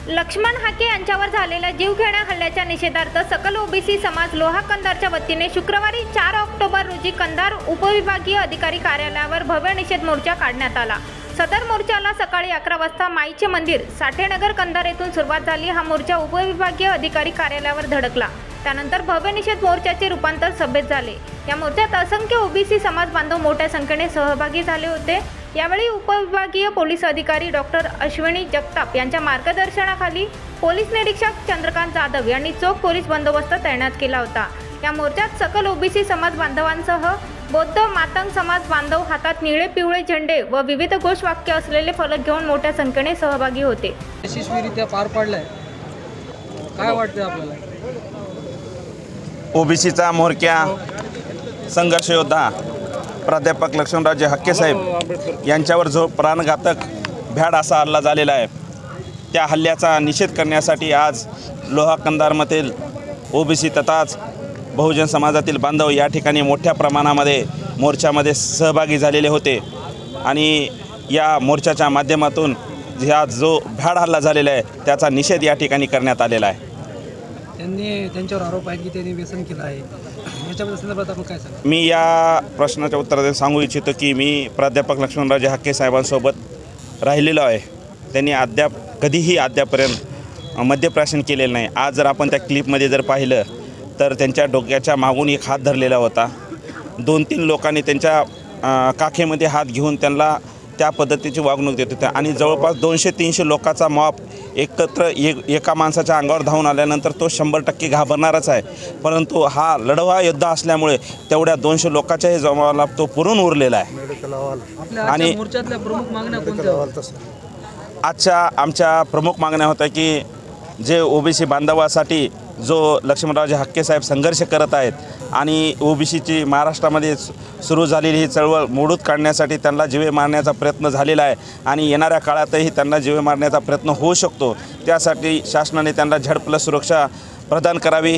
लक्ष्मण हाके यांच्यावर झालेल्या जीवघेण्या हल्ल्याच्या निषेधार्थ सकल ओबीसी समाज लोहा कंधारच्या वतीने शुक्रवारी 4 ऑक्टोबर रोजी कंधार उपविभागीय अधिकारी कार्यालयावर भव्य निषेध मोर्चा काढण्यात आला। सदर मोर्चाला सकाळी 11 वाजता माईचे मंदिर साठेनगर कंधार येथून सुरुवात झाली। हा मोर्चा उपविभागीय अधिकारी कार्यालयावर धडकला। त्यानंतर भव्य निषेध मोर्चाचे रूपांतर सभेत झाले। या मोर्चात असंख्य ओबीसी समाज बांधव मोठ्या संख्येने सहभागी झाले होते। यावेळी उपविभागीय पोलीस अधिकारी डॉक्टर अश्विनी जगताप यांच्या मार्गदर्शनाखाली पोलीस निरीक्षक चंद्रकांत जाधव यांनी चोख पोलीस बंदोबस्त तैनात केला होता। या मोर्चात सकल ओबीसी समाज बांधवांसह बौद्ध मातंग समाज बांधव हातात निळे पिवळे झेंडे व विविध घोषवाक्य असलेले फलक घेऊन मोठ्या संख्येने सहभागी होते। यशस्वीरित्या पार पडलाय, काय वाटतं आपल्याला? ओबीसीचा म्होरक्या संघर्ष योद्धा प्राध्यापक लक्ष्मणरावजी हाके साहेब यांच्यावर जो प्राणघातक भ्याड असा हल्ला झालेला आहे, त्या हल्ल्याचा निषेध करण्यासाठी आज लोहा कंधारमधील ओबीसी तथाच बहुजन समाजातील बांधव या ठिकाणी मोठ्या प्रमाणामध्ये मोर्चामध्ये सहभागी झालेले होते आणि या मोर्चाच्या माध्यमातून जो भ्याड हल्ला झालेला आहे त्याचा निषेध या ठिकाणी करण्यात आलेला आहे। त्यांच्यावर आरोप आहे की त्यांनी व्यसन केलं आहे, याच्याबद्दल संदर्भात आपण काय सांगा? मी या प्रश्नाच्या उत्तरात सांगू इच्छितो की मी प्राध्यापक लक्ष्मणरावजी हाके साहेबांसोबत राहिलेलो आहे। त्यांनी अद्यापर्यंत मद्यप्राशन केलेलं नाही। आज जर आपण त्या क्लिपमध्ये जर पाहिलं तर त्यांच्या डोक्याच्या मागून एक हात धरलेला होता। 2-3 लोकांनी त्यांच्या काखेमध्ये हात घेऊन त्यांना त्या पद्धतीची वागणूक देत होते आणि जवळपास 200-300 लोकांचा मॉब एकत्र एका माणसाच्या अंगावर धावून आल्यानंतर तो 100% घाबरणारच आहे। परंतु हा लढवा योद्धा असल्यामुळे तेवढ्या 200 लोकांच्याही जमावाला तो पुरून उरलेला आहे। आणि मोर्चातल्या प्रमुख मागण्या कोणत्या? आजच्या आमच्या प्रमुख मागण्या होत्या की जे ओबीसी बांधवासाठी जो लक्ष्मणरावजी हाके साहेब संघर्ष करत आहेत आणि ओबीसीची महाराष्ट्रामध्ये सुरू झालेली ही चळवळ मोडूत काढण्यासाठी त्यांना जीवे मारण्याचा प्रयत्न झालेला आहे आणि येणाऱ्या काळातही त्यांना जीवे मारण्याचा प्रयत्न होऊ शकतो। त्यासाठी शासनाने त्यांना झड+ सुरक्षा प्रदान करावी।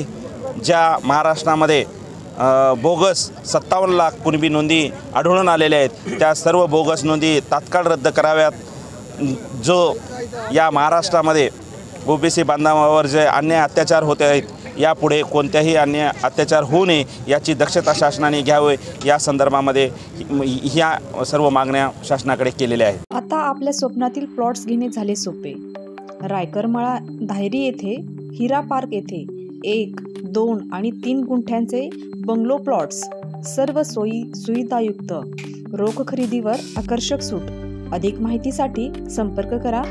ज्या महाराष्ट्रामध्ये बोगस 57 लाख कुणबी नोंदी आढळून आलेल्या आहेत त्या सर्व बोगस नोंदी तात्काळ रद्द कराव्यात। जो या महाराष्ट्रामध्ये ओबीसी बांधवांवर जे अन्याय अत्याचार होते आहेत यापुढे कोणत्याही अन्याय अत्याचार होऊ नये याची दक्षता शासनाने घ्यावी, या संदर्भामध्ये ह्या सर्व मागण्या शासनाकडे केलेल्या आहेत। आता आपल्या स्वप्नातील प्लॉट्स घेणे झाले सोपे। रायकरमाळा धायरी येथे हिरा पार्क येथे 1, 2 आणि 3 गुंठ्यांचे बंगलो प्लॉट्स, सर्व सोयी सुविधायुक्त, रोख खरेदीवर आकर्षक सूट। अधिक माहितीसाठी संपर्क करा